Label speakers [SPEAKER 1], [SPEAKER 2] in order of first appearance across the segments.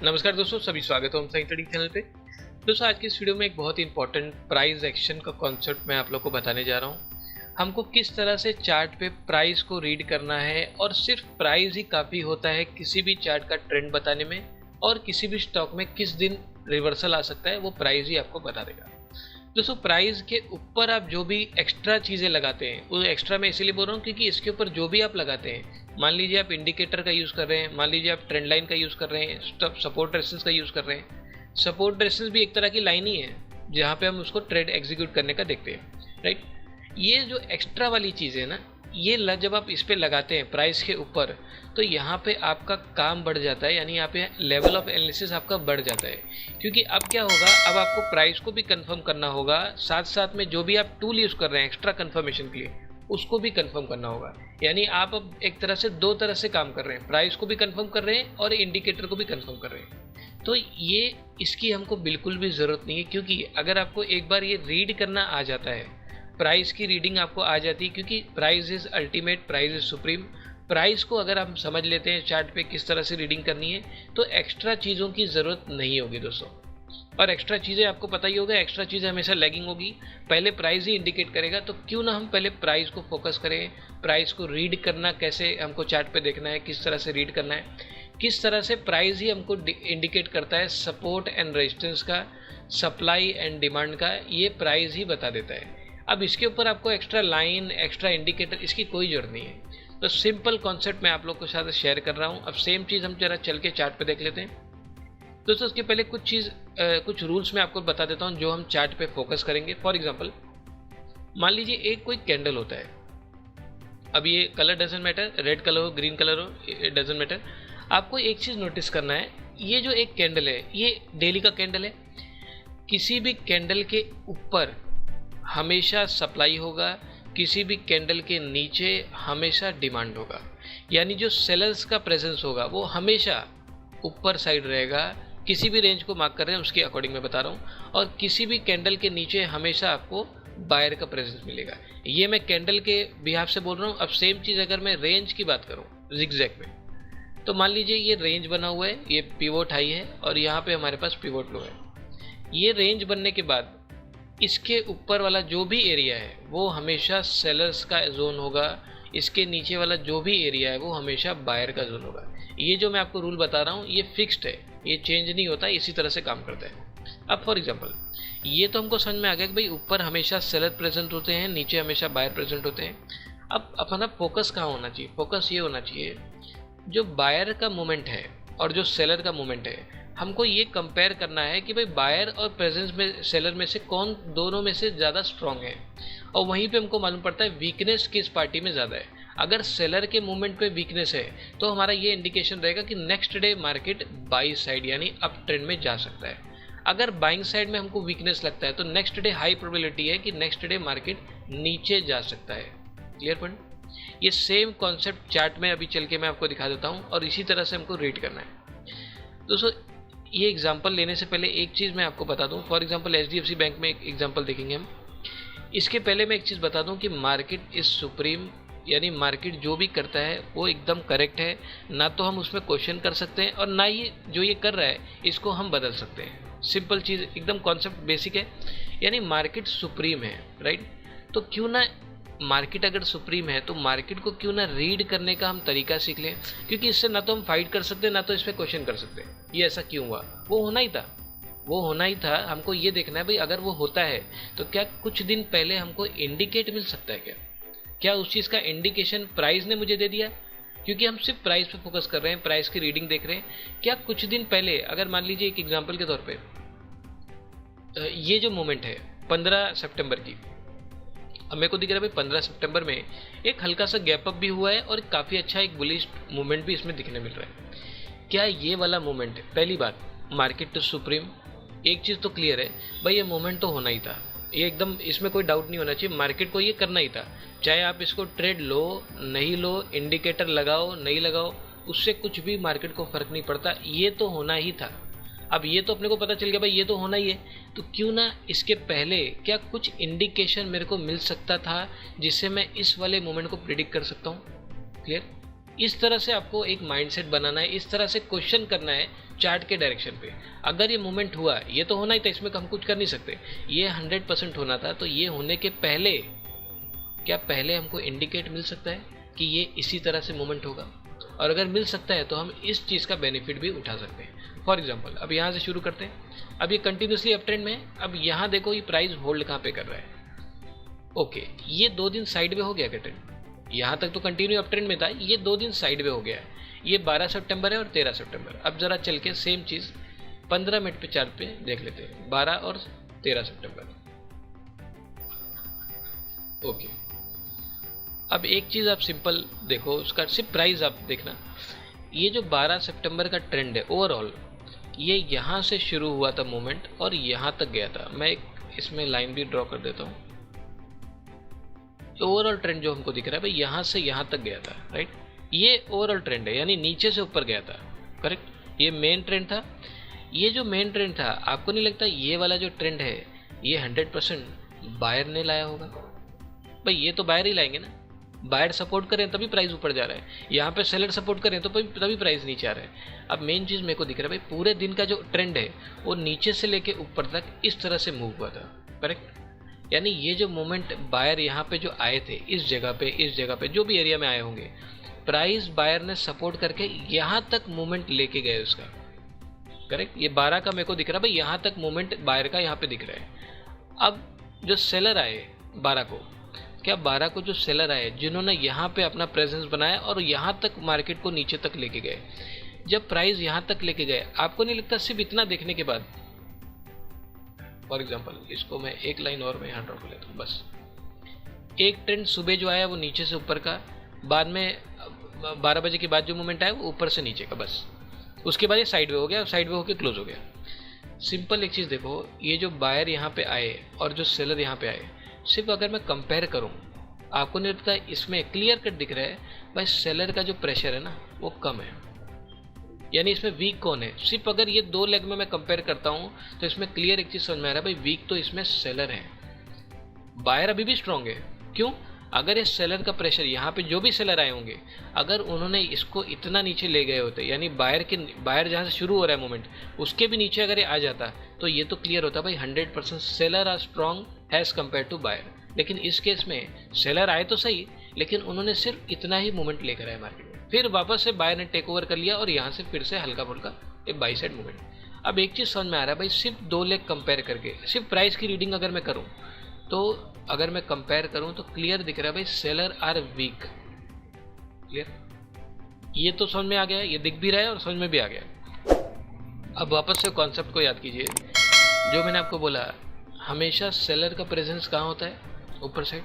[SPEAKER 1] नमस्कार दोस्तों, सभी स्वागत है हम साइंस ट्रेडिंग चैनल पे। दोस्तों, आज की इस वीडियो में एक बहुत ही इंपॉर्टेंट प्राइस एक्शन का कॉन्सेप्ट मैं आप लोग को बताने जा रहा हूँ। हमको किस तरह से चार्ट पे प्राइस को रीड करना है और सिर्फ प्राइस ही काफ़ी होता है किसी भी चार्ट का ट्रेंड बताने में, और किसी भी स्टॉक में किस दिन रिवर्सल आ सकता है वो प्राइस ही आपको बता देगा। दोस्तों, प्राइस के ऊपर आप जो भी एक्स्ट्रा चीज़ें लगाते हैं, वो एक्स्ट्रा मैं इसीलिए बोल रहा हूँ क्योंकि इसके ऊपर जो भी आप लगाते हैं, मान लीजिए आप इंडिकेटर का यूज़ कर रहे हैं, मान लीजिए आप ट्रेंड लाइन का यूज़ कर रहे हैं, सपोर्ट रेजिस्टेंस का यूज़ कर रहे हैं। सपोर्ट रेजिस्टेंस भी एक तरह की लाइन ही है जहाँ पे हम उसको ट्रेड एग्जीक्यूट करने का देखते हैं, राइट। ये जो एक्स्ट्रा वाली चीज़ है ना, ये जब आप इस पे लगाते हैं प्राइस के ऊपर, तो यहाँ पे आपका काम बढ़ जाता है, यानी यहाँ पे लेवल ऑफ एनालिसिस आपका बढ़ जाता है। क्योंकि अब क्या होगा, अब आपको प्राइस को भी कंफर्म करना होगा, साथ साथ में जो भी आप टूल यूज़ कर रहे हैं एक्स्ट्रा कंफर्मेशन के लिए, उसको भी कंफर्म करना होगा। यानी आप अब एक तरह से दो तरह से काम कर रहे हैं, प्राइस को भी कंफर्म कर रहे हैं और इंडिकेटर को भी कंफर्म कर रहे हैं। तो ये इसकी हमको बिल्कुल भी ज़रूरत नहीं है, क्योंकि अगर आपको एक बार ये रीड करना आ जाता है, प्राइस की रीडिंग आपको आ जाती है, क्योंकि price is ultimate, price is supreme. Price को अगर हम समझ लेते हैं चार्ट पे किस तरह से रीडिंग करनी है, तो एक्स्ट्रा चीज़ों की ज़रूरत नहीं होगी दोस्तों। और एक्स्ट्रा चीज़ें आपको पता ही होगा, एक्स्ट्रा चीज़ें हमेशा लैगिंग होगी, पहले प्राइस ही इंडिकेट करेगा। तो क्यों ना हम पहले प्राइस को फोकस करें, प्राइस को रीड करना कैसे हमको चार्ट पे देखना है, किस तरह से रीड करना है, किस तरह से प्राइस ही हमको इंडिकेट करता है सपोर्ट एंड रेजिस्टेंस का, सप्लाई एंड डिमांड का, ये प्राइस ही बता देता है। अब इसके ऊपर आपको एक्स्ट्रा लाइन, एक्स्ट्रा इंडिकेटर, इसकी कोई ज़रूरत नहीं है। तो सिंपल कॉन्सेप्ट मैं आप लोग के साथ शेयर कर रहा हूँ। अब सेम चीज़ हम जरा चल के चार्ट पे देख लेते हैं। दोस्तों, उसके पहले कुछ रूल्स मैं आपको बता देता हूँ जो हम चार्ट पे फोकस करेंगे। फॉर एग्जांपल, मान लीजिए एक कोई कैंडल होता है। अब ये colour doesn't matter, red colour हो, ग्रीन कलर हो, डजंट मैटर। आपको एक चीज़ नोटिस करना है, ये जो एक कैंडल है ये डेली का कैंडल है। किसी भी कैंडल के ऊपर हमेशा सप्लाई होगा, किसी भी कैंडल के नीचे हमेशा डिमांड होगा। यानी जो सेलर्स का प्रेजेंस होगा वो हमेशा ऊपर साइड रहेगा। किसी भी रेंज को मार्क कर रहे हैं उसके अकॉर्डिंग मैं बता रहा हूँ। और किसी भी कैंडल के नीचे हमेशा आपको बायर का प्रेजेंस मिलेगा। ये मैं कैंडल के बिहाफ से बोल रहा हूँ। अब सेम चीज़ अगर मैं रेंज की बात करूँ जिगजैग में, तो मान लीजिए ये रेंज बना हुआ है, ये पिवोट हाई है और यहाँ पे हमारे पास पिवोट लो है। ये रेंज बनने के बाद इसके ऊपर वाला जो भी एरिया है वो हमेशा सेलर्स का जोन होगा, इसके नीचे वाला जो भी एरिया है वो हमेशा बायर का जोन होगा। ये जो मैं आपको रूल बता रहा हूँ ये फिक्स्ड है, ये चेंज नहीं होता, इसी तरह से काम करता है। अब फॉर एग्जांपल, ये तो हमको समझ में आ गया कि भाई ऊपर हमेशा सेलर प्रेजेंट होते हैं, नीचे हमेशा बायर प्रेजेंट होते हैं। अब अपना फोकस कहाँ होना चाहिए? फोकस ये होना चाहिए, जो बायर का मूवमेंट है और जो सेलर का मूवमेंट है, हमको ये कंपेयर करना है कि भाई बायर और प्रेजेंस में सेलर में से कौन दोनों में से ज़्यादा स्ट्रांग है। और वहीं पे हमको मालूम पड़ता है वीकनेस किस पार्टी में ज़्यादा है। अगर सेलर के मूवमेंट पे वीकनेस है तो हमारा ये इंडिकेशन रहेगा कि next day market by side यानी अप ट्रेंड में जा सकता है। अगर बाइंग साइड में हमको वीकनेस लगता है तो नेक्स्ट डे हाई प्रोबेबिलिटी है कि नेक्स्ट डे मार्केट नीचे जा सकता है। Clear point? ये सेम कॉन्सेप्ट चार्ट में अभी चल के मैं आपको दिखा देता हूँ और इसी तरह से हमको रीड करना है। दोस्तों, ये एग्जांपल लेने से पहले एक चीज़ मैं आपको बता दूं। फॉर एग्जांपल HDFC बैंक में एक एग्जांपल देखेंगे हम। इसके पहले मैं एक चीज़ बता दूं कि मार्केट इज़ सुप्रीम, यानी मार्केट जो भी करता है वो एकदम करेक्ट है। ना तो हम उसमें क्वेश्चन कर सकते हैं और ना ही जो ये कर रहा है इसको हम बदल सकते हैं। सिंपल चीज़, एकदम कॉन्सेप्ट बेसिक है, यानी मार्केट सुप्रीम है, राइट। तो क्यों ना मार्केट अगर सुप्रीम है तो मार्केट को क्यों ना रीड करने का हम तरीका सीख लें, क्योंकि इससे ना तो हम फाइट कर सकते हैं ना तो इस पर क्वेश्चन कर सकते हैं। ये ऐसा क्यों हुआ? वो होना ही था, वो होना ही था। हमको ये देखना है भाई, अगर वो होता है तो क्या कुछ दिन पहले हमको इंडिकेट मिल सकता है? क्या उस चीज़ का इंडिकेशन प्राइस ने मुझे दे दिया? क्योंकि हम सिर्फ प्राइस पे फोकस कर रहे हैं, प्राइस की रीडिंग देख रहे हैं। क्या कुछ दिन पहले, अगर मान लीजिए एक एग्जाम्पल के तौर पर ये जो मोमेंट है 15 सितंबर की, अब मेरे को दिख रहा है भाई 15 सितंबर में एक हल्का सा गैप अप भी हुआ है और काफ़ी अच्छा एक बुलिश मूवमेंट भी इसमें दिखने मिल रहा है। क्या ये वाला मूवमेंट, पहली बात मार्केट टू सुप्रीम, एक चीज़ तो क्लियर है भाई, ये मूवमेंट तो होना ही था, ये एकदम इसमें कोई डाउट नहीं होना चाहिए। मार्केट को ये करना ही था, चाहे आप इसको ट्रेड लो नहीं लो, इंडिकेटर लगाओ नहीं लगाओ, उससे कुछ भी मार्केट को फ़र्क नहीं पड़ता, ये तो होना ही था। अब ये तो अपने को पता चल गया भाई ये तो होना ही है, तो क्यों ना इसके पहले क्या कुछ इंडिकेशन मेरे को मिल सकता था जिससे मैं इस वाले मोमेंट को प्रिडिक्ट कर सकता हूँ? क्लियर? इस तरह से आपको एक माइंडसेट बनाना है, इस तरह से क्वेश्चन करना है चार्ट के डायरेक्शन पे। अगर ये मूवमेंट हुआ, ये तो होना ही था, इसमें हम कुछ कर नहीं सकते, ये 100% होना था, तो ये होने के पहले क्या पहले हमको इंडिकेट मिल सकता है कि ये इसी तरह से मूवमेंट होगा, और अगर मिल सकता है तो हम इस चीज़ का बेनिफिट भी उठा सकते हैं। फॉर एग्जांपल अब यहाँ से शुरू करते हैं। अब ये कंटिन्यूसली अप ट्रेंड में है। अब यहाँ देखो ये प्राइस होल्ड कहाँ पे कर रहा है। ओके, ये 2 दिन साइड में हो गया क्या ट्रेंड, यहाँ तक तो कंटिन्यू अप ट्रेंड में था, ये 2 दिन साइड में हो गया है। ये 12 सितंबर है और 13 सितंबर। अब ज़रा चल के सेम चीज़ 15 मिनट पे चार्ट पे देख लेते हैं, 12 और 13 सितंबर। ओके, अब एक चीज़ आप सिंपल देखो, उसका सिर्फ प्राइस आप देखना। ये जो 12 सितंबर का ट्रेंड है ओवरऑल, ये यहाँ से शुरू हुआ था मूवमेंट और यहाँ तक गया था। मैं एक इसमें लाइन भी ड्रॉ कर देता हूँ। ओवरऑल ट्रेंड जो हमको दिख रहा है भाई, यहाँ से यहाँ तक गया था, राइट। ये ओवरऑल ट्रेंड है, यानी नीचे से ऊपर गया था, करेक्ट। ये मेन ट्रेंड था। ये जो मेन ट्रेंड था, आपको नहीं लगता ये वाला जो ट्रेंड है ये 100% बायर ने लाया होगा? भाई ये तो बायर ही लाएंगे ना, बायर सपोर्ट करें तभी प्राइस ऊपर जा रहा है, यहाँ पे सेलर सपोर्ट करें तो तभी प्राइस नीचे आ रहा है। अब मेन चीज़ मेरे को दिख रहा है भाई, पूरे दिन का जो ट्रेंड है वो नीचे से लेके ऊपर तक इस तरह से मूव हुआ था, करेक्ट। यानी ये जो मोमेंट बायर यहाँ पे जो आए थे, इस जगह पे जो भी एरिया में आए होंगे, प्राइस बायर ने सपोर्ट करके यहाँ तक मूवमेंट लेके गए उसका, करेक्ट। ये 12 का मेरे को दिख रहा है भाई, यहाँ तक मूवमेंट बायर का यहाँ पे दिख रहा है। अब जो सेलर आए 12 को, क्या 12 को जो सेलर आए जिन्होंने यहाँ पे अपना प्रेजेंस बनाया और यहाँ तक मार्केट को नीचे तक लेके गए, जब प्राइस यहाँ तक लेके गए, आपको नहीं लगता सिर्फ इतना देखने के बाद, फॉर एग्जाम्पल इसको मैं एक लाइन और मैं यहाँ ड्रॉ कर लेता हूँ बस, एक ट्रेंड सुबह जो आया वो नीचे से ऊपर का, बाद में 12 बजे के बाद जो मूवमेंट आया वो ऊपर से नीचे का, बस उसके बाद ये साइड वे हो गया और साइड वे होकर क्लोज हो गया। सिंपल एक चीज़ देखो, ये जो बायर यहाँ पे आए और जो सेलर यहाँ पे आए, सिर्फ अगर मैं कंपेयर करूँ, आपको नहीं लगता इसमें क्लियर कट दिख रहा है भाई सेलर का जो प्रेशर है ना वो कम है, यानी इसमें वीक कौन है। सिर्फ अगर ये 2 लेग में मैं कंपेयर करता हूँ तो इसमें क्लियर एक चीज़ समझ में आ रहा है भाई, वीक तो इसमें सेलर है, बायर अभी भी स्ट्रॉन्ग है। क्यों? अगर इस सेलर का प्रेशर, यहाँ पे जो भी सेलर आए होंगे, अगर उन्होंने इसको इतना नीचे ले गए होते, यानी बायर जहाँ से शुरू हो रहा है मूवमेंट उसके भी नीचे अगर ये आ जाता, तो ये तो क्लियर होता भाई 100% seller are strong as compare to buyer. लेकिन इस केस में सेलर आए तो सही, लेकिन उन्होंने सिर्फ इतना ही मूवमेंट लेकर आए मार्केट में, फिर वापस से बायर ने टेक ओवर कर लिया और यहाँ से फिर से हल्का फुल्का एक बाई साइड मूवमेंट। अब एक चीज़ समझ में आ रहा है भाई, सिर्फ 2 लेग कंपेयर करके, सिर्फ प्राइस की रीडिंग अगर मैं करूँ तो, अगर मैं कंपेयर करूं तो क्लियर दिख रहा है भाई सेलर आर वीक। क्लियर, ये तो समझ में आ गया, ये दिख भी रहा है और समझ में भी आ गया। अब वापस से कॉन्सेप्ट को याद कीजिए, जो मैंने आपको बोला, हमेशा सेलर का प्रेजेंस कहाँ होता है? ऊपर साइड।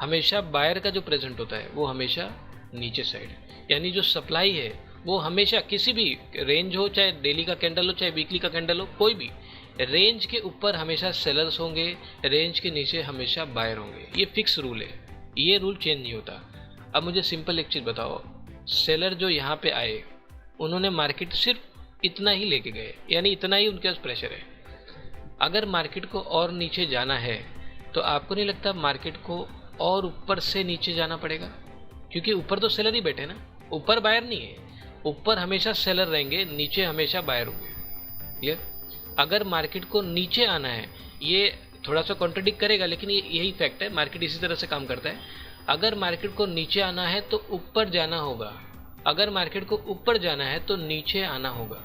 [SPEAKER 1] हमेशा बायर का जो प्रेजेंट होता है वो हमेशा नीचे साइड, यानी जो सप्लाई है वो हमेशा किसी भी रेंज हो, चाहे डेली का कैंडल हो चाहे वीकली का कैंडल हो, कोई भी रेंज के ऊपर हमेशा सेलर्स होंगे, रेंज के नीचे हमेशा बायर होंगे। ये फिक्स रूल है, ये रूल चेंज नहीं होता। अब मुझे सिंपल एक चीज़ बताओ, सेलर जो यहाँ पे आए उन्होंने मार्केट सिर्फ इतना ही लेके गए, यानी इतना ही उनके पास प्रेशर है। अगर मार्केट को और नीचे जाना है तो आपको नहीं लगता मार्केट को और ऊपर से नीचे जाना पड़ेगा? क्योंकि ऊपर तो सेलर ही बैठे ना, ऊपर बायर नहीं है। ऊपर हमेशा सेलर रहेंगे, नीचे हमेशा बायर होंगे। क्लियर? अगर मार्केट को नीचे आना है, ये थोड़ा सा कॉन्ट्रडिक्ट करेगा लेकिन ये यही फैक्ट है, मार्केट इसी तरह से काम करता है। अगर मार्केट को नीचे आना है तो ऊपर जाना होगा, अगर मार्केट को ऊपर जाना है तो नीचे आना होगा।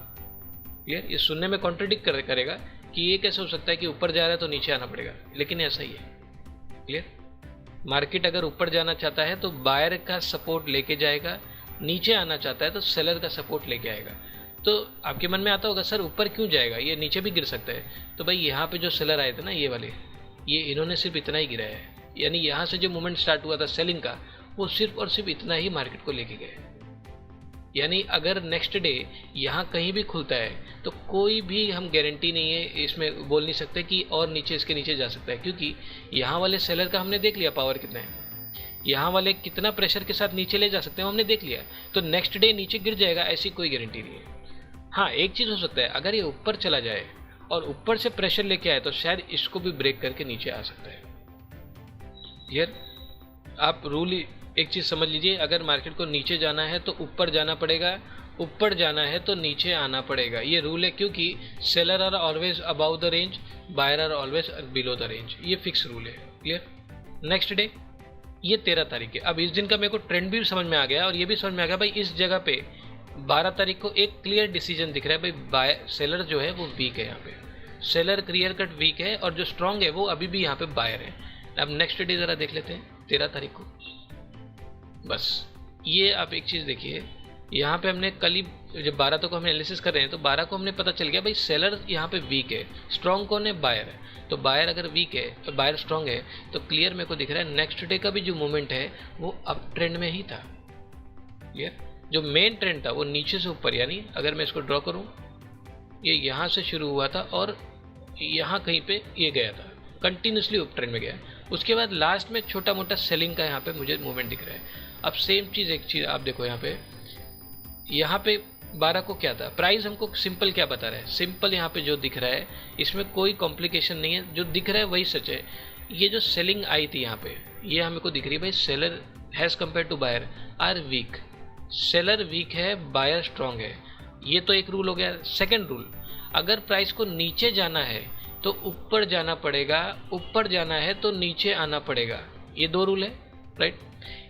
[SPEAKER 1] क्लियर? ये सुनने में कॉन्ट्रडिक्ट करेगा कि ये कैसे हो सकता है कि ऊपर जा रहा है तो नीचे आना पड़ेगा, लेकिन ऐसा ही है। क्लियर? मार्केट अगर ऊपर जाना चाहता है तो बायर का सपोर्ट लेके जाएगा, नीचे आना चाहता है तो सेलर का सपोर्ट लेके आएगा। तो आपके मन में आता होगा सर ऊपर क्यों जाएगा, ये नीचे भी गिर सकता है। तो भाई यहाँ पे जो सेलर आए थे ना, ये वाले, ये इन्होंने सिर्फ इतना ही गिराया है, यानी यहाँ से जो मूवमेंट स्टार्ट हुआ था सेलिंग का, वो सिर्फ और सिर्फ इतना ही मार्केट को लेके गए। यानी अगर नेक्स्ट डे यहाँ कहीं भी खुलता है तो कोई भी हम गारंटी नहीं है, इसमें बोल नहीं सकते कि और नीचे इसके नीचे जा सकता है, क्योंकि यहाँ वाले सेलर का हमने देख लिया पावर कितना है, यहाँ वाले कितना प्रेशर के साथ नीचे ले जा सकते हैं हमने देख लिया। तो नेक्स्ट डे नीचे गिर जाएगा ऐसी कोई गारंटी नहीं है। हाँ, एक चीज़ हो सकता है, अगर ये ऊपर चला जाए और ऊपर से प्रेशर लेके आए तो शायद इसको भी ब्रेक करके नीचे आ सकता है। क्लियर? आप रूल एक चीज़ समझ लीजिए, अगर मार्केट को नीचे जाना है तो ऊपर जाना पड़ेगा, ऊपर जाना है तो नीचे आना पड़ेगा। ये रूल है, क्योंकि seller are always above the range, buyer are always below the range. ये फिक्स रूल है। क्लियर। नेक्स्ट डे, ये 13 तारीख है। अब इस दिन का मेरे को ट्रेंड भी समझ में आ गया और ये भी समझ में आ गया भाई, इस जगह पे 12 तारीख को एक क्लियर डिसीजन दिख रहा है भाई, सेलर जो है वो वीक है। यहाँ पे सेलर क्लियर कट वीक है और जो स्ट्रांग है वो अभी भी यहाँ पे बायर है। अब नेक्स्ट डे ज़रा देख लेते हैं 13 तारीख को। बस ये आप एक चीज़ देखिए, यहाँ पे हमने कल ही जब 12 को हम एनालिसिस कर रहे हैं तो 12 को हमने पता चल गया भाई सेलर यहाँ पे वीक है, स्ट्रांग कौन है, बायर है। तो बायर अगर वीक है तो बायर स्ट्रांग है, तो क्लियर मेरे को दिख रहा है नेक्स्ट डे का भी जो मूवमेंट है वो अप ट्रेंड में ही था। क्लियर। जो मेन ट्रेंड था वो नीचे से ऊपर, यानी अगर मैं इसको ड्रॉ करूँ, ये यहाँ से शुरू हुआ था और यहाँ कहीं पे ये गया था, कंटिन्यूसली अप ट्रेंड में गया। उसके बाद लास्ट में छोटा मोटा सेलिंग का यहाँ पे मुझे मूवमेंट दिख रहा है। अब सेम चीज़, एक चीज़ आप देखो यहाँ पे 12 को क्या था, प्राइस हमको सिंपल क्या बता रहा है, सिंपल यहाँ पे जो दिख रहा है इसमें कोई कॉम्प्लिकेशन नहीं है, जो दिख रहा है वही सच है। ये जो सेलिंग आई थी यहाँ पे, ये हमें को दिख रही है भाई, seller has compare to buyer are weak, seller weak है, बायर स्ट्रांग है। ये तो एक रूल हो गया। सेकंड रूल, अगर प्राइस को नीचे जाना है तो ऊपर जाना पड़ेगा, ऊपर जाना है तो नीचे आना पड़ेगा। ये 2 रूल है, राइट।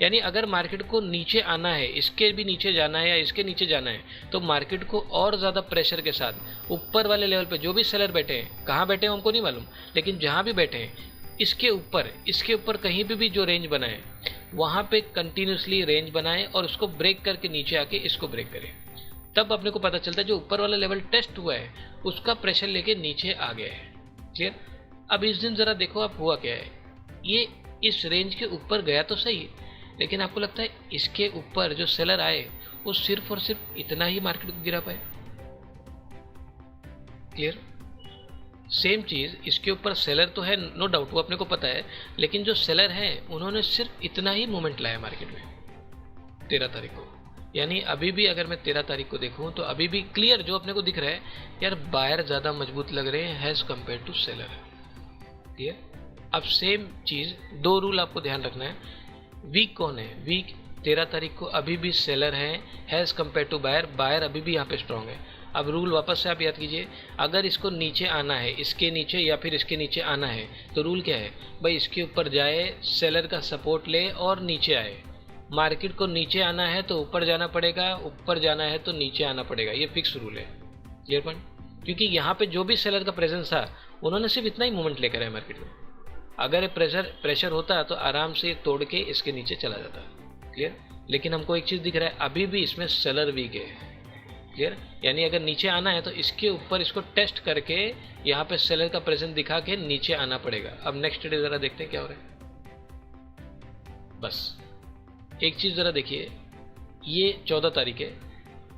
[SPEAKER 1] यानी अगर मार्केट को नीचे आना है, इसके भी नीचे जाना है या इसके नीचे जाना है, तो मार्केट को और ज़्यादा प्रेशर के साथ ऊपर वाले लेवल पे जो भी सेलर बैठे हैं, कहाँ बैठे हैं हमको नहीं मालूम, लेकिन जहाँ भी बैठे हैं इसके ऊपर कहीं भी जो रेंज बना है वहाँ पे कंटिन्यूसली रेंज बनाए और उसको ब्रेक करके नीचे आके इसको ब्रेक करें। तब अपने को पता चलता है जो ऊपर वाला लेवल टेस्ट हुआ है उसका प्रेशर लेके नीचे आ गया है। क्लियर। अब इस दिन ज़रा देखो आप हुआ क्या है, ये इस रेंज के ऊपर गया तो सही, लेकिन आपको लगता है इसके ऊपर जो सेलर आए वो सिर्फ और सिर्फ इतना ही मार्केट को गिरा पाए। क्लियर। सेम चीज़ इसके ऊपर सेलर तो है, नो डाउट, वो अपने को पता है, लेकिन जो सेलर हैं उन्होंने सिर्फ इतना ही मूवमेंट लाया मार्केट में 13 तारीख को। यानी अभी भी अगर मैं 13 तारीख को देखूं तो अभी भी क्लियर जो अपने को दिख रहा है, यार बायर ज़्यादा मजबूत लग रहे हैं has compare to seller. Clear. अब सेम चीज़, 2 रूल आपको ध्यान रखना है। वीक कौन है, वीक 13 तारीख को अभी भी सेलर है has compare to buyer, buyer अभी भी यहाँ पे स्ट्रॉन्ग है। अब रूल वापस से आप याद कीजिए, अगर इसको नीचे आना है, इसके नीचे या फिर इसके नीचे आना है, तो रूल क्या है भाई, इसके ऊपर जाए, सेलर का सपोर्ट ले और नीचे आए। मार्केट को नीचे आना है तो ऊपर जाना पड़ेगा, ऊपर जाना है तो नीचे आना पड़ेगा। ये फिक्स रूल है। Clear point. क्योंकि यहाँ पे जो भी सेलर का प्रेजेंस था उन्होंने सिर्फ इतना ही मूवमेंट लेकर आए मार्केट में। अगर प्रेशर होता तो आराम से तोड़ के इसके नीचे चला जाता। क्लियर। लेकिन हमको एक चीज़ दिख रहा है, अभी भी इसमें सेलर वीक है। क्लियर। यानी अगर नीचे आना है तो इसके ऊपर इसको टेस्ट करके यहाँ पे सेलर का प्रेजेंस दिखा के नीचे आना पड़ेगा। अब नेक्स्ट डे ज़रा देखते हैं क्या हो रहा है। बस एक चीज़ ज़रा देखिए, ये 14 तारीख है,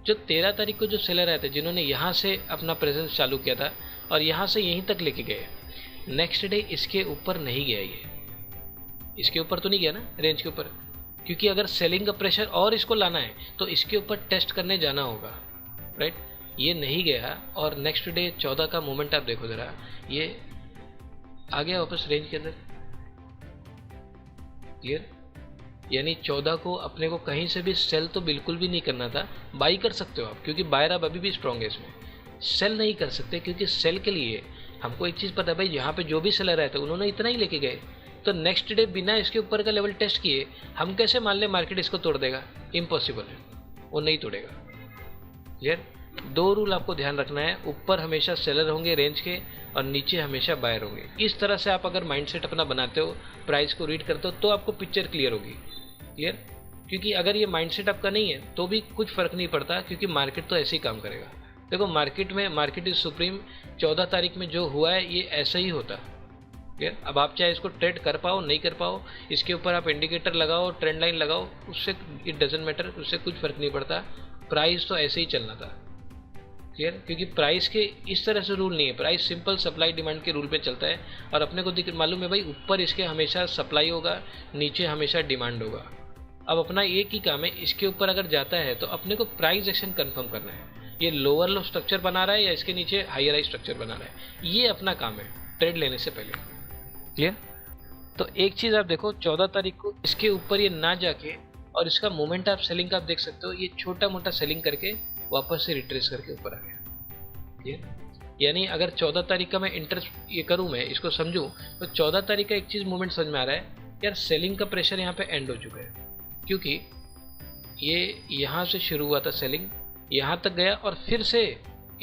[SPEAKER 1] जो 13 तारीख को जो सेलर आए थे जिन्होंने यहाँ से अपना प्रेजेंस चालू किया था और यहाँ से यहीं तक लेके गए, नेक्स्ट डे इसके ऊपर नहीं गया। ये इसके ऊपर तो नहीं गया ना रेंज के ऊपर, क्योंकि अगर सेलिंग का प्रेशर और इसको लाना है तो इसके ऊपर टेस्ट करने जाना होगा, राइट। ये नहीं गया और नेक्स्ट डे 14 का मोमेंट आप देखो ज़रा, ये आ गया वापस रेंज के अंदर। क्लियर। यानी 14 को अपने को कहीं से भी सेल तो बिल्कुल भी नहीं करना था। बाई कर सकते हो आप, क्योंकि बायर अब अभी भी स्ट्रॉन्ग है, इसमें सेल नहीं कर सकते, क्योंकि सेल के लिए हमको एक चीज़ पता है भाई, यहाँ पे जो भी सेलर आए थे उन्होंने इतना ही लेके गए, तो नेक्स्ट डे बिना इसके ऊपर का लेवल टेस्ट किए हम कैसे मान लें मार्केट इसको तोड़ देगा, इम्पॉसिबल है, वो नहीं तोड़ेगा। क्लियर। 2 रूल आपको ध्यान रखना है, ऊपर हमेशा सेलर होंगे रेंज के और नीचे हमेशा बायर होंगे। इस तरह से आप अगर माइंडसेट अपना बनाते हो, प्राइस को रीड करते हो, तो आपको पिक्चर क्लियर होगी। क्लियर। क्योंकि अगर ये माइंडसेट आपका नहीं है तो भी कुछ फ़र्क नहीं पड़ता, क्योंकि मार्केट तो ऐसे ही काम करेगा। देखो मार्केट इज सुप्रीम, 14 तारीख में जो हुआ है ये ऐसा ही होता। क्लियर। अब आप चाहे इसको ट्रेड कर पाओ नहीं कर पाओ, इसके ऊपर आप इंडिकेटर लगाओ, ट्रेंड लाइन लगाओ, उससे इट डजेंट मैटर, उससे कुछ फ़र्क नहीं पड़ता, प्राइस तो ऐसे ही चलना था। क्लियर। क्योंकि प्राइस के इस तरह से रूल नहीं है, प्राइस सिंपल सप्लाई डिमांड के रूल पे चलता है और अपने को मालूम है भाई, ऊपर इसके हमेशा सप्लाई होगा, नीचे हमेशा डिमांड होगा। अब अपना एक ही काम है, इसके ऊपर अगर जाता है तो अपने को प्राइस एक्शन कंफर्म करना है, ये लोअर लो स्ट्रक्चर बना रहा है या इसके नीचे हायर हाई स्ट्रक्चर बना रहा है, ये अपना काम है ट्रेड लेने से पहले। क्लियर। तो एक चीज़ आप देखो, 14 तारीख को इसके ऊपर ये ना जाके और इसका मोमेंट आप सेलिंग का आप देख सकते हो, ये छोटा मोटा सेलिंग करके वापस से रिट्रेस करके ऊपर आ गया। ये यानी अगर 14 तारीख का मैं इंटरेस्ट ये करूँ, मैं इसको समझूँ, तो 14 तारीख का एक चीज़ मोमेंट समझ में आ रहा है यार, सेलिंग का प्रेशर यहाँ पे एंड हो चुका है, क्योंकि ये यहाँ से शुरू हुआ था सेलिंग, यहाँ तक गया और फिर से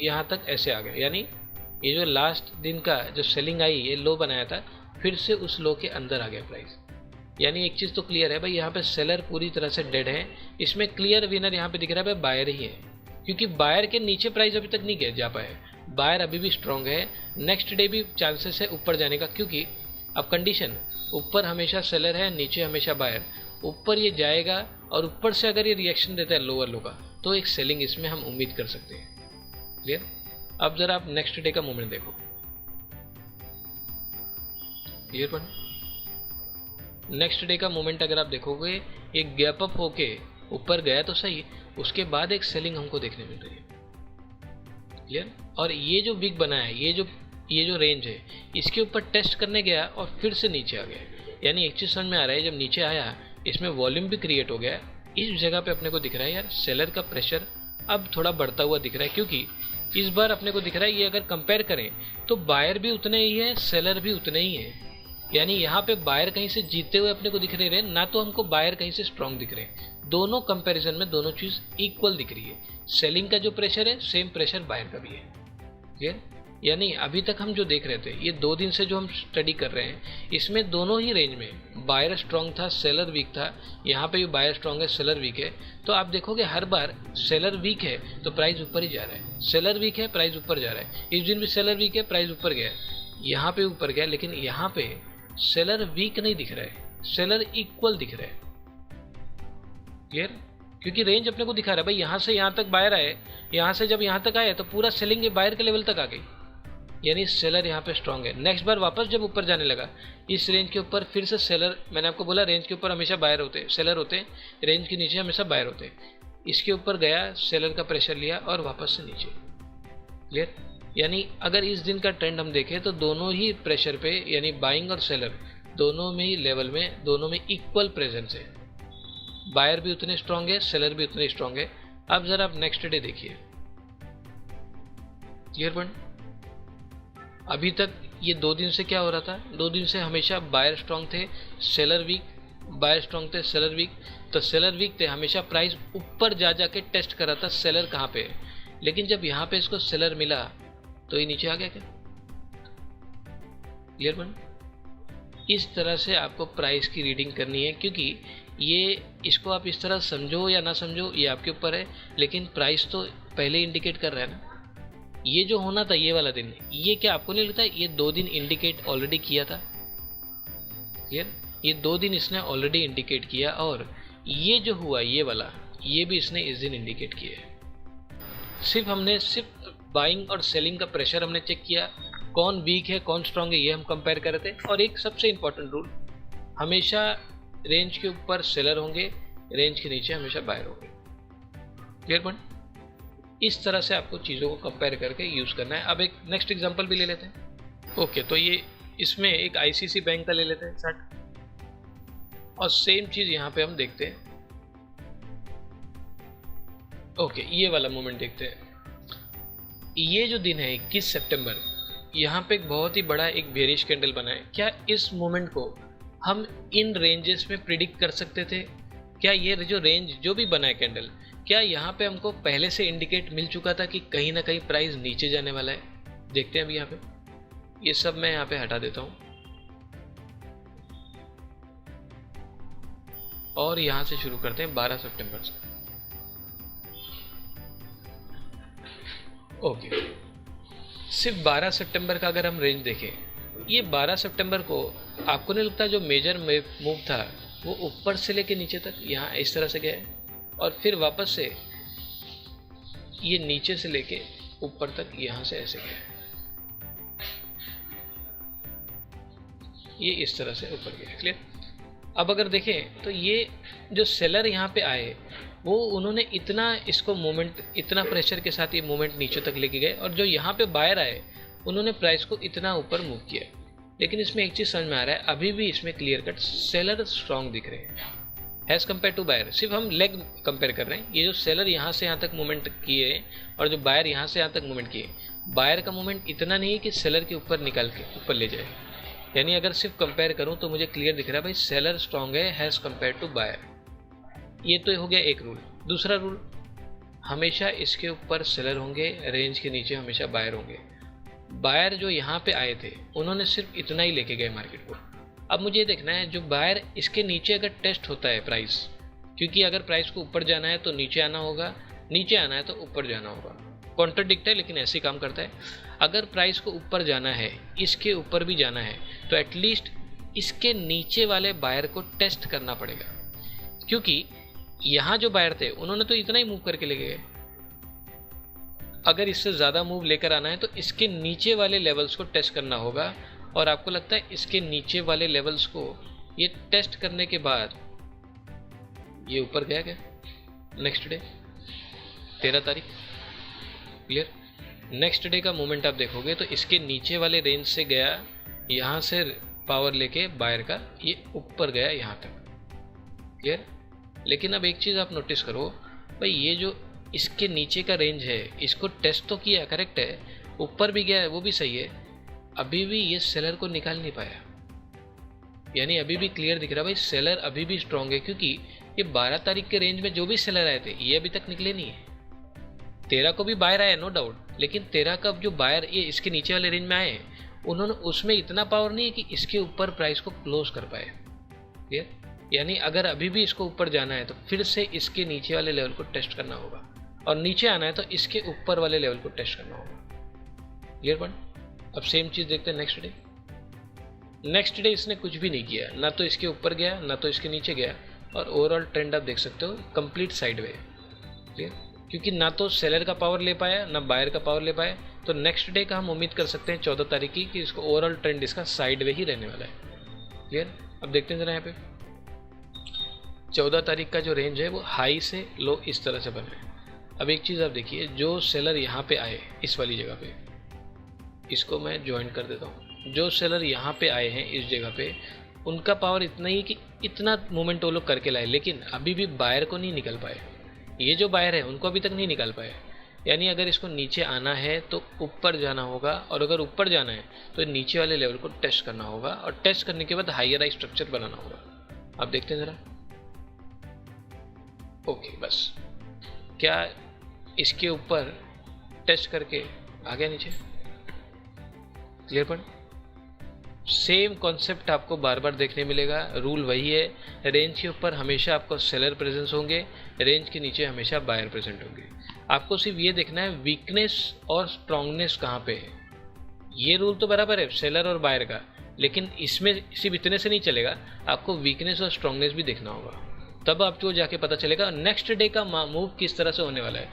[SPEAKER 1] यहाँ तक ऐसे आ गया। यानी ये जो लास्ट दिन का जो सेलिंग आई, ये लो बनाया था, फिर से उस लो के अंदर आ गया प्राइस। यानी एक चीज़ तो क्लियर है भाई, यहाँ पे सेलर पूरी तरह से डेड है। इसमें क्लियर विनर यहाँ पे दिख रहा है भाई, बायर ही है, क्योंकि बायर के नीचे प्राइस अभी तक नहीं जा पाया। बायर अभी भी स्ट्रांग है, नेक्स्ट डे भी चांसेस है ऊपर जाने का, क्योंकि अब कंडीशन ऊपर हमेशा सेलर है, नीचे हमेशा बायर। ऊपर ये जाएगा और ऊपर से अगर ये रिएक्शन देता है लोअर लो का, तो एक सेलिंग इसमें हम उम्मीद कर सकते हैं। क्लियर? अब जरा आप नेक्स्ट डे का मूवमेंट देखो। Clear point? नेक्स्ट डे का मूवमेंट अगर आप देखोगे, एक गैप अप होके ऊपर गया तो सही, उसके बाद एक सेलिंग हमको देखने मिल रही है। क्लियर? और ये जो वीक बना है, ये जो रेंज है, इसके ऊपर टेस्ट करने गया और फिर से नीचे आ गया। यानी एक चीज़ समझ में आ रहा है, जब नीचे आया इसमें वॉल्यूम भी क्रिएट हो गया। इस जगह पे अपने को दिख रहा है यार, सेलर का प्रेशर अब थोड़ा बढ़ता हुआ दिख रहा है, क्योंकि इस बार अपने को दिख रहा है ये अगर कंपेयर करें तो बायर भी उतने ही है, सेलर भी उतने ही है। यानी यहाँ पे बायर कहीं से जीतते हुए अपने को दिख रहे ना, तो हमको बायर कहीं से स्ट्रांग दिख रहे हैं। दोनों कंपैरिजन में दोनों चीज़ इक्वल दिख रही है। सेलिंग का जो प्रेशर है, सेम प्रेशर बायर का भी है। क्लियर? यानी अभी तक हम जो देख रहे थे, ये 2 दिन से जो हम स्टडी कर रहे हैं, इसमें दोनों ही रेंज में बायर स्ट्रांग था, सेलर वीक था। यहाँ पे भी बायर स्ट्रांग है, सेलर वीक है। तो आप देखोगे हर बार सेलर वीक है तो प्राइस ऊपर ही जा रहा है, सेलर वीक है प्राइस ऊपर जा रहा है। इस दिन भी सेलर वीक है, प्राइस ऊपर गया, यहाँ पे ऊपर गया, लेकिन यहाँ पे सेलर वीक नहीं दिख रहा है, सेलर इक्वल दिख रहा है। क्लियर? क्योंकि रेंज अपने को दिखा रहा है भाई, यहाँ से यहाँ तक बायर आए, यहाँ से जब यहाँ तक आए तो पूरा सेलिंग बायर के लेवल तक आ गई। यानी सेलर यहाँ पे स्ट्रांग है। नेक्स्ट बार वापस जब ऊपर जाने लगा इस रेंज के ऊपर, फिर से सेलर, मैंने आपको बोला रेंज के ऊपर हमेशा बायर होते हैं, सेलर होते हैं, रेंज के नीचे हमेशा बायर होते हैं। इसके ऊपर गया, सेलर का प्रेशर लिया और वापस से नीचे। क्लियर? यानी अगर इस दिन का ट्रेंड हम देखें तो दोनों ही प्रेशर पे, यानी बाइंग और सेलर दोनों में ही लेवल में, दोनों में इक्वल प्रेजेंस है। बायर भी उतने स्ट्रांग है, सेलर भी उतने स्ट्रांग है। अब जरा आप नेक्स्ट डे देखिए। Clear point? अभी तक ये 2 दिन से क्या हो रहा था, 2 दिन से हमेशा बायर स्ट्रांग थे, सेलर वीक, बायर स्ट्रांग थे, सेलर वीक। तो सेलर वीक थे, हमेशा प्राइस ऊपर जा के टेस्ट कर रहा था सेलर कहाँ पे है। लेकिन जब यहाँ पे इसको सेलर मिला तो ये नीचे आ गया क्या? Clear point? इस तरह से आपको प्राइस की रीडिंग करनी है, क्योंकि ये, इसको आप इस तरह समझो या ना समझो ये आपके ऊपर है, लेकिन प्राइस तो पहले इंडिकेट कर रहा है ना। ये जो होना था ये वाला दिन, ये क्या आपको नहीं लगता ये 2 दिन इंडिकेट ऑलरेडी किया था? क्लियर? ये 2 दिन इसने ऑलरेडी इंडिकेट किया, और ये जो हुआ ये वाला, ये भी इसने इस दिन इंडिकेट किया है। सिर्फ बाइंग और सेलिंग का प्रेशर हमने चेक किया, कौन वीक है कौन स्ट्रांग है ये हम कंपेयर कर रहे थे। और एक सबसे इंपॉर्टेंट रूल, हमेशा रेंज के ऊपर सेलर होंगे, रेंज के नीचे हमेशा बायर होंगे। Clear point? इस तरह से आपको चीज़ों को कंपेयर करके यूज़ करना है। अब एक नेक्स्ट एग्जांपल भी ले लेते हैं। ओके, तो ये इसमें एक आईसीसी बैंक का ले लेते हैं चार्ट, और सेम चीज़ यहाँ पे हम देखते हैं। ओके, ये वाला मूवमेंट देखते हैं। ये जो दिन है 21 सितंबर, यहाँ पे एक बहुत ही बड़ा एक बेरिश कैंडल बना है। क्या इस मूवमेंट को हम इन रेंजेस में प्रिडिक्ट कर सकते थे? क्या ये जो रेंज जो भी बना है कैंडल, क्या यहाँ पे हमको पहले से इंडिकेट मिल चुका था कि कहीं ना कहीं प्राइस नीचे जाने वाला है? देखते हैं अभी यहाँ पे, ये सब मैं यहाँ पे हटा देता हूँ और यहाँ से शुरू करते हैं 12 सितंबर से। ओके, सिर्फ 12 सितंबर का अगर हम रेंज देखें, ये 12 सितंबर को आपको नहीं लगता जो मेजर मूव था वो ऊपर से लेके नीचे तक यहाँ इस तरह से गया है, और फिर वापस से ये नीचे से लेके ऊपर तक यहाँ से ऐसे गया है, ये इस तरह से ऊपर गया। क्लियर? अब अगर देखें तो ये जो सेलर यहाँ पे आए वो उन्होंने इतना इसको मोमेंट, इतना प्रेशर के साथ ये मोमेंट नीचे तक लेके गए, और जो यहाँ पे बायर आए उन्होंने प्राइस को इतना ऊपर मूव किया। लेकिन इसमें एक चीज़ समझ में आ रहा है, अभी भी इसमें क्लियर कट सेलर स्ट्रॉन्ग दिख रहे हैं एज कम्पेयर टू बायर। सिर्फ हम लेग कंपेयर कर रहे हैं, ये जो सेलर यहाँ से यहाँ तक मूवमेंट किए और जो बायर यहाँ से यहाँ तक मूवमेंट किए, बायर का मूवमेंट इतना नहीं है कि सेलर के ऊपर निकाल के ऊपर ले जाए। यानी अगर सिर्फ कंपेयर करूँ तो मुझे क्लियर दिख रहा है भाई सेलर स्ट्रॉन्ग है हैज़ कम्पेयर टू बायर। ये तो हो गया एक रूल। दूसरा रूल, हमेशा इसके ऊपर सेलर होंगे, रेंज के नीचे हमेशा बायर होंगे। बायर जो यहाँ पे आए थे उन्होंने सिर्फ इतना ही लेके गए मार्केट को। अब मुझे देखना है जो बायर इसके नीचे अगर टेस्ट होता है प्राइस, क्योंकि अगर प्राइस को ऊपर जाना है तो नीचे आना होगा, नीचे आना है तो ऊपर जाना होगा। कॉन्ट्रडिक्ट है लेकिन ऐसे काम करता है। अगर प्राइस को ऊपर जाना है, इसके ऊपर भी जाना है, तो एटलीस्ट इसके नीचे वाले बायर को टेस्ट करना पड़ेगा, क्योंकि यहाँ जो बायर थे उन्होंने तो इतना ही मूव करके ले गए। अगर इससे ज़्यादा मूव लेकर आना है तो इसके नीचे वाले लेवल्स को टेस्ट करना होगा। और आपको लगता है इसके नीचे वाले लेवल्स को ये टेस्ट करने के बाद ये ऊपर गया क्या? नेक्स्ट डे 13 तारीख, क्लियर। नेक्स्ट डे का मूवमेंट आप देखोगे तो इसके नीचे वाले रेंज से गया, यहाँ से पावर लेके बायर का ये ऊपर गया यहाँ तक, क्लियर। लेकिन अब एक चीज़ आप नोटिस करो भाई, ये जो इसके नीचे का रेंज है इसको टेस्ट तो किया, करेक्ट है, ऊपर भी गया है, वो भी सही है, अभी भी ये सेलर को निकाल नहीं पाया। यानी अभी भी क्लियर दिख रहा है भाई सेलर अभी भी स्ट्रांग है, क्योंकि ये 12 तारीख के रेंज में जो भी सेलर आए थे ये अभी तक निकले नहीं है। 13 को भी बायर आया नो डाउट, लेकिन 13 का जो बायर ये इसके नीचे वाले रेंज में आए उन्होंने उसमें इतना पावर नहीं है कि इसके ऊपर प्राइस को क्लोज कर पाए, क्लियर। यानी अगर अभी भी इसको ऊपर जाना है तो फिर से इसके नीचे वाले लेवल को टेस्ट करना होगा, और नीचे आना है तो इसके ऊपर वाले लेवल को टेस्ट करना होगा, क्लियर पॉइंट। अब सेम चीज़ देखते हैं नेक्स्ट डे। नेक्स्ट डे इसने कुछ भी नहीं किया, ना तो इसके ऊपर गया ना तो इसके नीचे गया, और ओवरऑल ट्रेंड आप देख सकते हो कंप्लीट साइडवे, क्लियर। क्योंकि ना तो सेलर का पावर ले पाया ना बायर का पावर ले पाया, तो नेक्स्ट डे का हम उम्मीद कर सकते हैं 14 तारीख की कि इसको ओवरऑल ट्रेंड इसका साइडवे ही रहने वाला है, क्लियर। अब देखते हैं जरा यहाँ पे 14 तारीख का जो रेंज है वो हाई से लो इस तरह से बना है। अब एक चीज़ आप देखिए, जो सेलर यहाँ पे आए इस वाली जगह पे, इसको मैं ज्वाइन कर देता हूँ। जो सेलर यहाँ पे आए हैं इस जगह पे, उनका पावर इतना ही कि इतना मूवमेंट वो लोग करके लाए, लेकिन अभी भी बायर को नहीं निकल पाए। ये जो बायर है उनको अभी तक नहीं निकाल पाए। यानी अगर इसको नीचे आना है तो ऊपर जाना होगा, और अगर ऊपर जाना है तो नीचे वाले लेवल को टेस्ट करना होगा, और टेस्ट करने के बाद हायर हाई स्ट्रक्चर बनाना होगा। आप देखते हैं ज़रा, ओके बस। क्या इसके ऊपर टेस्ट करके आ गया नीचे, क्लियर पॉइंट। सेम कॉन्सेप्ट आपको बार बार देखने मिलेगा, रूल वही है। रेंज के ऊपर हमेशा आपको सेलर प्रेजेंस होंगे, रेंज के नीचे हमेशा बायर प्रेजेंट होंगे। आपको सिर्फ ये देखना है वीकनेस और स्ट्रांगनेस कहाँ पे है। ये रूल तो बराबर है सेलर और बायर का, लेकिन इसमें सिर्फ इतने से नहीं चलेगा, आपको वीकनेस और स्ट्रांगनेस भी देखना होगा, तब आपको जाके पता चलेगा नेक्स्ट डे का मूव किस तरह से होने वाला है।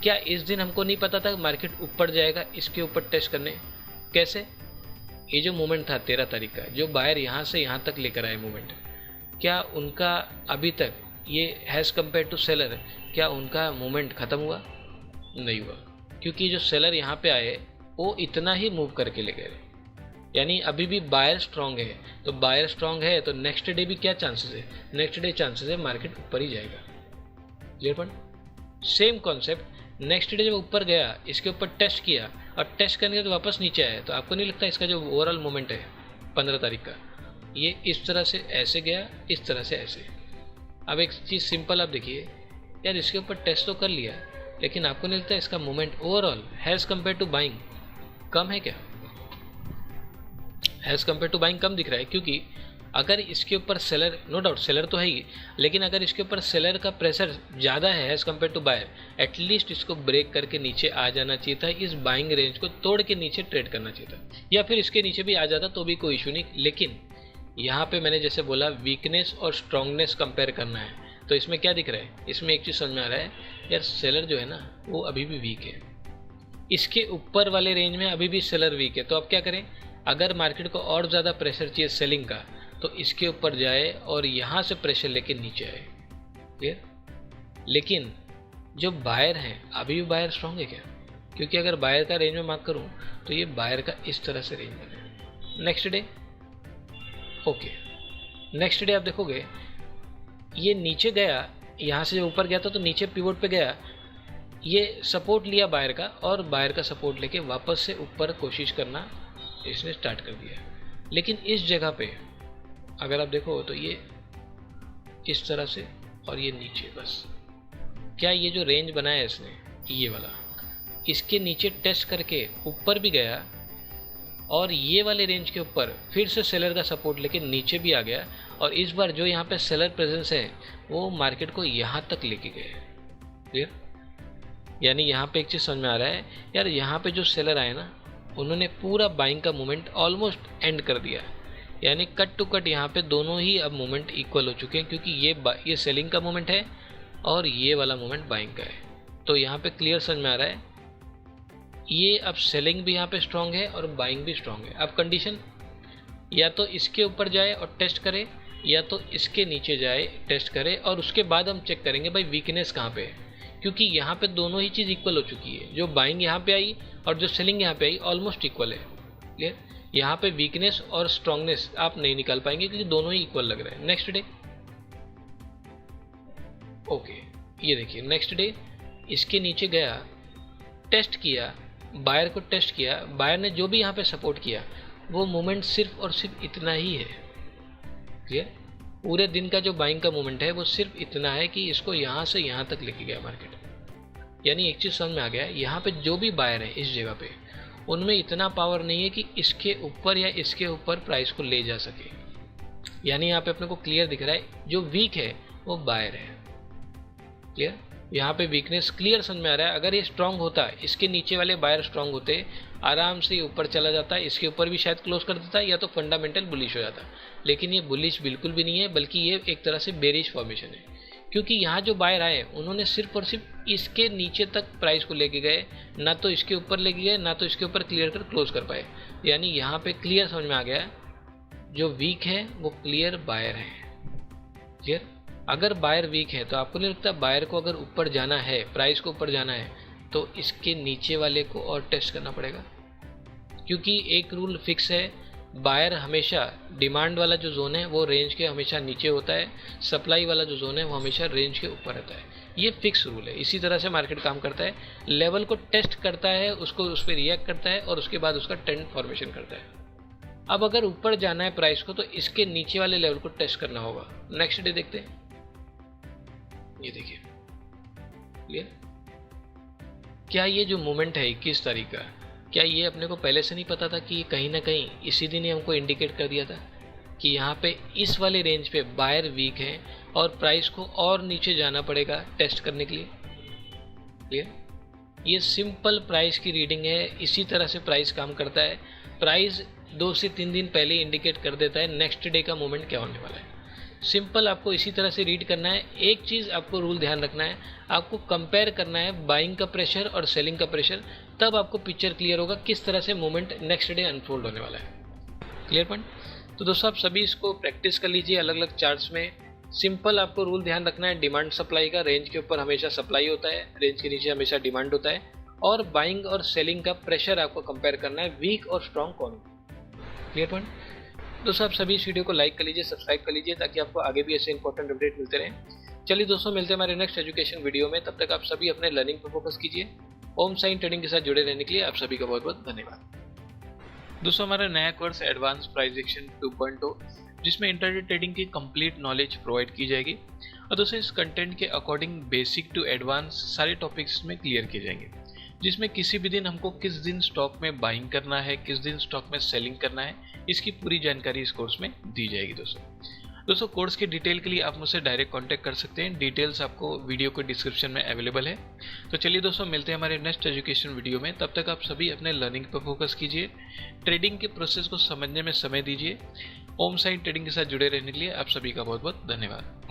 [SPEAKER 1] क्या इस दिन हमको नहीं पता था मार्केट ऊपर जाएगा इसके ऊपर टेस्ट करने? कैसे? ये जो मूवमेंट था 13 तारीख का, जो बायर यहाँ से यहाँ तक लेकर आए मूवमेंट, क्या उनका अभी तक ये हैज़ कम्पेयर टू सेलर, क्या उनका मूवमेंट ख़त्म हुआ? नहीं हुआ, क्योंकि जो सेलर यहाँ पे आए वो इतना ही मूव करके ले गए। यानी अभी भी बायर स्ट्रांग है, तो बायर स्ट्रांग है तो नेक्स्ट डे भी क्या चांसेस है? नेक्स्ट डे चांसेस है मार्केट ऊपर ही जाएगा, clear point. Same concept, next day जब ऊपर गया, इसके ऊपर टेस्ट किया और टेस्ट करने के बाद वापस नीचे आया, तो आपको नहीं लगता इसका जो ओवरऑल मूवमेंट है 15 तारीख का, ये इस तरह से ऐसे गया, इस तरह से ऐसे। अब एक चीज़ सिंपल आप देखिए यार, इसके ऊपर टेस्ट तो कर लिया, लेकिन आपको नहीं लगता इसका movement overall has compare to buying कम है क्या? हैज़ कम्पेयर टू बाइंग कम दिख रहा है, क्योंकि अगर इसके ऊपर सेलर, नो डाउट सेलर तो है ही, लेकिन अगर इसके ऊपर सेलर का प्रेशर ज़्यादा है as compare to buyer, at least इसको ब्रेक करके नीचे आ जाना चाहिए था, इस बाइंग रेंज को तोड़ के नीचे ट्रेड करना चाहिए था, या फिर इसके नीचे भी आ जाता तो भी कोई इशू नहीं। लेकिन यहाँ पे मैंने जैसे बोला वीकनेस और स्ट्रांगनेस कंपेयर करना है, तो इसमें क्या दिख रहा है? इसमें एक चीज़ समझ में आ रहा है यार, सेलर जो है ना वो अभी भी वीक है, इसके ऊपर वाले रेंज में अभी भी सेलर वीक है। तो अब क्या करें? अगर मार्केट को और ज़्यादा प्रेशर चाहिए सेलिंग का, तो इसके ऊपर जाए और यहाँ से प्रेशर लेके नीचे आए, क्लियर। लेकिन जो बायर हैं, अभी भी बायर स्ट्रॉन्ग है क्या? क्योंकि अगर बायर का रेंज में मार्क करूँ तो ये बायर का इस तरह से रेंज बने। Next day okay, next day आप देखोगे ये नीचे गया, यहाँ से ऊपर गया था तो नीचे पिवोट पे गया, ये सपोर्ट लिया बायर का और बायर का सपोर्ट लेके वापस से ऊपर कोशिश करना इसने स्टार्ट कर दिया। लेकिन इस जगह पे अगर आप देखो तो ये इस तरह से और ये नीचे, बस क्या ये जो रेंज बनाया है इसने ये वाला, इसके नीचे टेस्ट करके ऊपर भी गया और ये वाले रेंज के ऊपर फिर से सेलर का सपोर्ट लेके नीचे भी आ गया और इस बार जो यहाँ पे सेलर प्रेजेंस है वो मार्केट को यहाँ तक लेके गए। क्लियर? यानी यहाँ पे एक चीज़ समझ में आ रहा है यार, यहाँ पे जो सेलर आए ना उन्होंने पूरा बाइंग का मूवमेंट ऑलमोस्ट एंड कर दिया। यानी कट टू कट यहाँ पे दोनों ही अब मूवमेंट इक्वल हो चुके हैं, क्योंकि ये सेलिंग का मूवमेंट है और ये वाला मूवमेंट बाइंग का है। तो यहाँ पे क्लियर समझ में आ रहा है ये अब सेलिंग भी यहाँ पे स्ट्रांग है और बाइंग भी स्ट्रांग है। अब कंडीशन या तो इसके ऊपर जाए और टेस्ट करे या तो इसके नीचे जाए टेस्ट करे, और उसके बाद हम चेक करेंगे भाई वीकनेस कहाँ पे है, क्योंकि यहाँ पे दोनों ही चीज़ इक्वल हो चुकी है। जो बाइंग यहाँ पे आई और जो सेलिंग यहाँ पे आई ऑलमोस्ट इक्वल है। क्लियर? यहाँ पे वीकनेस और स्ट्रांगनेस आप नहीं निकाल पाएंगे क्योंकि दोनों ही इक्वल लग रहे हैं। नेक्स्ट डे ओके, ये देखिए नेक्स्ट डे इसके नीचे गया, टेस्ट किया, बायर को टेस्ट किया, बायर ने जो भी यहाँ पे सपोर्ट किया वो मूवमेंट सिर्फ और सिर्फ इतना ही है। क्लियर? पूरे दिन का जो बाइंग का मूवमेंट है वो सिर्फ इतना है कि इसको यहाँ से यहाँ तक लेके गया मार्केट। यानी एक चीज़ समझ में आ गया, यहाँ पे जो भी बायर है इस जगह पे उनमें इतना पावर नहीं है कि इसके ऊपर या इसके ऊपर प्राइस को ले जा सके। यानी यहाँ पे अपने को क्लियर दिख रहा है जो वीक है वो बायर है। क्लियर? यहाँ पे वीकनेस क्लियर समझ में आ रहा है। अगर ये स्ट्रांग होता, इसके नीचे वाले बायर स्ट्रांग होते, आराम से ऊपर चला जाता, इसके ऊपर भी शायद क्लोज कर देता या तो फंडामेंटल बुलिश हो जाता। लेकिन ये बुलिश बिल्कुल भी नहीं है, बल्कि ये एक तरह से बेरिश फॉर्मेशन है, क्योंकि यहाँ जो बायर आए उन्होंने सिर्फ और सिर्फ इसके नीचे तक प्राइस को लेके गए, ना तो इसके ऊपर लेके गए ना तो इसके ऊपर क्लियर कर क्लोज कर पाए। यानी यहाँ पे क्लियर समझ में आ गया जो वीक है वो क्लियर बायर है। क्लियर? अगर बायर वीक है तो आपको नहीं लगता बायर को अगर ऊपर जाना है, प्राइस को ऊपर जाना है तो इसके नीचे वाले को और टेस्ट करना पड़ेगा, क्योंकि एक रूल फिक्स है, बायर हमेशा डिमांड वाला जो जोन है वो रेंज के हमेशा नीचे होता है, सप्लाई वाला जो जोन है वो हमेशा रेंज के ऊपर रहता है। ये फिक्स रूल है। इसी तरह से मार्केट काम करता है, लेवल को टेस्ट करता है, उसको उस पर रिएक्ट करता है और उसके बाद उसका ट्रेंड फॉर्मेशन करता है। अब अगर ऊपर जाना है प्राइस को तो इसके नीचे वाले लेवल को टेस्ट करना होगा। नेक्स्ट डे देखते हैं, ये देखिए। क्लियर? क्या ये जो मूवमेंट है 21 तारीख का, क्या ये अपने को पहले से नहीं पता था कि कहीं ना कहीं इसी दिन ही हमको इंडिकेट कर दिया था कि यहाँ पे इस वाले रेंज पे बायर वीक है और प्राइस को और नीचे जाना पड़ेगा टेस्ट करने के लिए? क्लियर? ये सिंपल प्राइस की रीडिंग है। इसी तरह से प्राइस काम करता है। प्राइस 2 से 3 दिन पहले इंडिकेट कर देता है नेक्स्ट डे का मूवमेंट क्या होने वाला है। सिंपल आपको इसी तरह से रीड करना है। एक चीज़ आपको रूल ध्यान रखना है, आपको कंपेयर करना है बाइंग का प्रेशर और सेलिंग का प्रेशर, तब आपको पिक्चर क्लियर होगा किस तरह से मूवमेंट नेक्स्ट डे अनफोल्ड होने वाला है। Clear point? तो दोस्तों आप सभी इसको प्रैक्टिस कर लीजिए अलग अलग चार्ट्स में। सिंपल आपको रूल ध्यान रखना है डिमांड सप्लाई का, रेंज के ऊपर हमेशा सप्लाई होता है, रेंज के नीचे हमेशा डिमांड होता है, और बाइंग और सेलिंग का प्रेशर आपको कंपेयर करना है, वीक और स्ट्रॉन्ग कौन। Clear point? दोस्तों आप सभी इस वीडियो को लाइक कर लीजिए, सब्सक्राइब कर लीजिए, ताकि आपको आगे भी ऐसे इंपॉर्टेंट अपडेट मिलते रहें। चलिए दोस्तों, मिलते हैं हमारे नेक्स्ट एजुकेशन वीडियो में। तब तक आप सभी अपने लर्निंग पर फोकस कीजिए। ओम साइन ट्रेडिंग के साथ जुड़े रहने के लिए आप सभी का बहुत बहुत धन्यवाद। दोस्तों हमारा नया कोर्स एडवांस प्राइस एक्शन 2.0, जिसमें इंटरडे ट्रेडिंग की कंप्लीट नॉलेज प्रोवाइड की जाएगी। और दोस्तों इस कंटेंट के अकॉर्डिंग बेसिक टू एडवांस सारे टॉपिक्स में क्लियर किए जाएंगे, जिसमें किसी भी दिन हमको किस दिन स्टॉक में बाइंग करना है, किस दिन स्टॉक में सेलिंग करना है, इसकी पूरी जानकारी इस कोर्स में दी जाएगी। दोस्तों कोर्स की डिटेल के लिए आप मुझसे डायरेक्ट कांटेक्ट कर सकते हैं। डिटेल्स आपको वीडियो के डिस्क्रिप्शन में अवेलेबल है। तो चलिए दोस्तों, मिलते हैं हमारे नेक्स्ट एजुकेशन वीडियो में। तब तक आप सभी अपने लर्निंग पर फोकस कीजिए, ट्रेडिंग के प्रोसेस को समझने में समय दीजिए। ओम साइन ट्रेडिंग के साथ जुड़े रहने के लिए आप सभी का बहुत बहुत धन्यवाद।